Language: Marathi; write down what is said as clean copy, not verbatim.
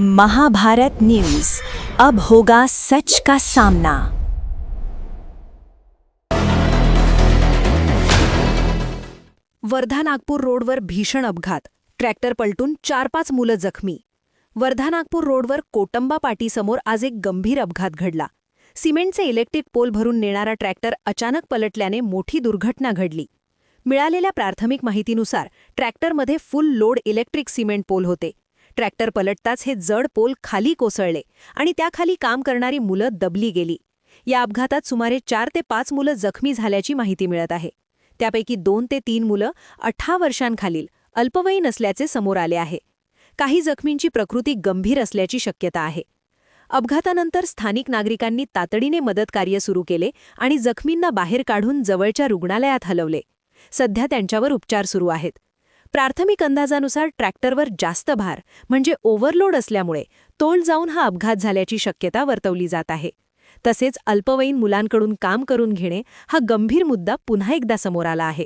महाभारत न्यूज, अब होगा सच का सामना। वर्धा नागपूर रोडवर भीषण अपघात, ट्रॅक्टर पलटून 4-5 मुलं जखमी। वर्धा नागपूर रोडवर कोटंबा पाटीसमोर आज एक गंभीर अपघात घडला। सिमेंटचे इलेक्ट्रिक पोल भरून नेणारा ट्रॅक्टर अचानक पलटल्याने मोठी दुर्घटना घडली। मिळालेल्या प्राथमिक माहितीनुसार ट्रॅक्टरमध्ये full load electric cement pole होते। ट्रॅक्टर पलटताच हे जड पोल खाली कोसळले आणि त्याखाली काम करणारी मुलं दबली गेली। या अपघातात सुमारे 4 ते 5 मुलं जखमी झाल्याची माहिती मिळत आहे। त्यापैकी 2 ते 3 मुलं 18 वर्षांखालील अल्पवयीन असल्याचे समोर आले आहे। काही जखमींची प्रकृती गंभीर असल्याची शक्यता आहे। अपघातानंतर स्थानिक नागरिकांनी तातडीने मदतकार्य सुरू केले आणि जखमींना बाहेर काढून जवळच्या रुग्णालयात हलवले। सध्या त्यांच्यावर उपचार सुरू आहेत। प्राथमिक अंदाजानुसार ट्रॅक्टरवर जास्त भार म्हणजे ओव्हरलोड असल्यामुळे तोल जाऊन हा अपघात झाल्याची शक्यता वर्तवली जात आहे। तसेच अल्पवयीन मुलांकडून काम करून घेणे हा गंभीर मुद्दा पुन्हा एकदा समोर आला आहे।